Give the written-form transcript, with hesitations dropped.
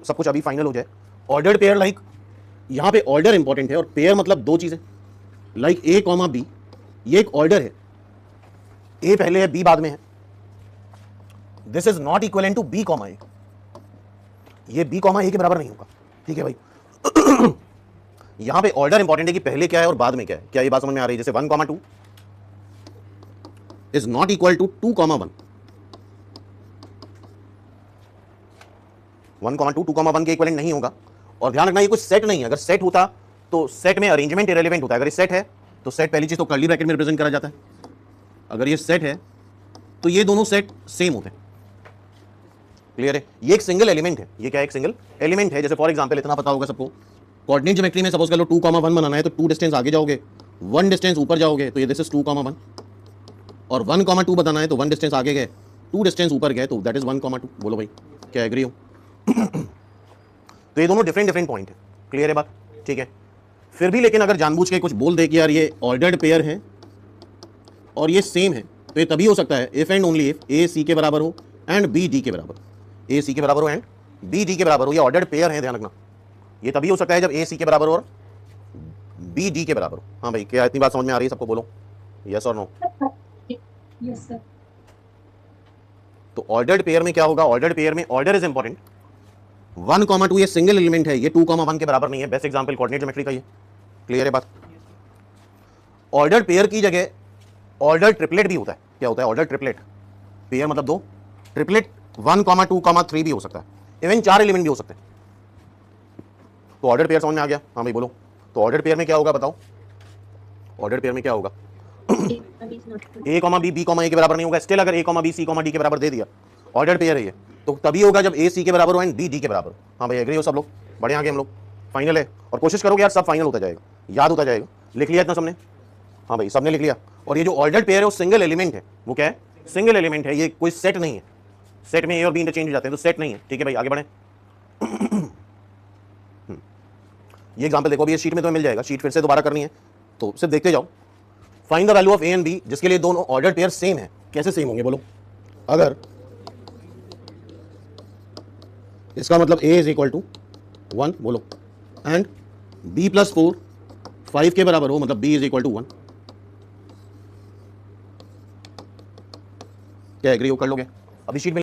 सब कुछ अभी फाइनल हो जाए। ऑर्डर्ड पेयर लाइक यहां पे ऑर्डर इंपॉर्टेंट है और पेयर मतलब दो चीजें, लाइक ए कॉमा बी, ये एक ऑर्डर है, ए पहले है बी बाद में है। This is not equal to b comma a, ये बी कॉमा ए के बराबर नहीं होगा, ठीक है भाई। यहां पे ऑर्डर इंपॉर्टेंट है कि पहले क्या है और बाद में क्या है। क्या ये बात समझ में आ रही है? जैसे 1 comma 2 is not equal to 2 comma 1, 1 comma 2 2 comma 1 के इक्विवेलेंट नहीं होगा। और ध्यान रखना ये कोई सेट नहीं है, अगर सेट होता तो सेट में अरेंजमेंट इरेलेवेंट होता है। अगर ये सेट है तो सेट पहली चीज तो कर्ली ब्रैकेट में रिप्रेजेंट करा जाता है, अगर ये सेट है तो ये दोनों सेट सेम होते हैं। क्लियर है? ये एक सिंगल एलिमेंट है, ये क्या है? एक सिंगल एलिमेंट है। जैसे फॉर एग्जांपल इतना पता होगा सबको, कोऑर्डिनेट ज्योमेट्री में सपोज कर लो 2 कॉमा 1 बनाना है तो 2 डिस्टेंस आगे जाओगे, 1 डिस्टेंस ऊपर जाओगे, तो ये दिस इज 2 कॉमा 1। और 1 कॉमा 2 बताना है तो 1 डिस्टेंस आगे गए, 2 डिस्टेंस ऊपर गए, तो दैट इज 1 कॉमा 2। बोलो भाई, क्या एग्री हो? तो ये दोनों डिफरेंट पॉइंट है। क्लियर है बात? ठीक है। फिर भी लेकिन अगर जानबूझ के कुछ बोल दे कि यार ये ऑर्डर्ड पेयर है और ये सेम है, तो ये तभी हो सकता है इफ एंड ओनली इफ ए सी के बराबर हो एंड बी डी के बराबर, ए सी के बराबर हो एंड बी डी के बराबर हो। ये ऑर्डर्ड पेयर है, ध्यान रखना। ये तभी हो सकता है जब ए सी के बराबर हो और बी डी के बराबर हो। हाँ भाई, क्या इतनी बात समझ में आ रही है सबको? बोलो यस और नो। Yes sir. तो ऑर्डर्ड पेयर में क्या होगा? ऑर्डर्ड पेयर में ऑर्डर इज इंपॉर्टेंट। 1 कॉमा 2 ये सिंगल एलिमेंट है, ये 2 कॉमा 1 के बराबर नहीं है। बेस्ट एग्जांपल कोऑर्डिनेट ज्योमेट्री का ये। क्लियर है बात? ऑर्डर्ड पेयर की जगह ऑर्डर ट्रिपलेट भी होता है। क्या होता है? Order triplet. पेयर मतलब दो, ट्रिपलेट 1 कॉमा 2 कॉमा 3 भी हो सकता है, इवन 4 एलिमेंट भी हो सकते हैं। तो ऑर्डर पेयर समझ में आ गया? हाँ भाई बोलो। तो ऑर्डर पेयर में क्या होगा बताओ? ऑर्डर पेयर में क्या होगा? A comma b comma a के बराबर नहीं होगा। स्टिल अगर a comma b c comma d के बराबर दे दिया, ऑर्डर पेयर है ये, तो तभी होगा जब ए सी के बराबर हो एंड बी डी के बराबर। हाँ भाई एग्री हो सब लोग? बड़े आगे हम लोग। फाइनल है और कोशिश करोगे यार सब फाइनल होता जाएगा, याद होता जाएगा। लिख लिया इतना सबने? हाँ भाई सबने लिख लिया। और ये जो ऑर्डर्ड पेयर है वो सिंगल एलिमेंट है। वो क्या है? सिंगल एलिमेंट है, ये कोई सेट नहीं है। सेट में ए और बी इंटरचेंज हो जाते हैं तो सेट नहीं है। ठीक है भाई आगे बढ़े। ये एग्जांपल देखो, अभी ये शीट में तो मिल जाएगा, शीट फिर से दोबारा करनी है तो सिर्फ देखते जाओ। Find the value of A and B, जिसके लिए दोनों ऑर्डर्ड पेयर सेम है। कैसे सेम होंगे बोलो? अगर इसका मतलब a इज इक्वल टू 1 बोलो एंड b प्लस 4 5 के बराबर हो, मतलब b इज इक्वल टू 1। क्या एग्री हो? कर लोगे? अभी शीट में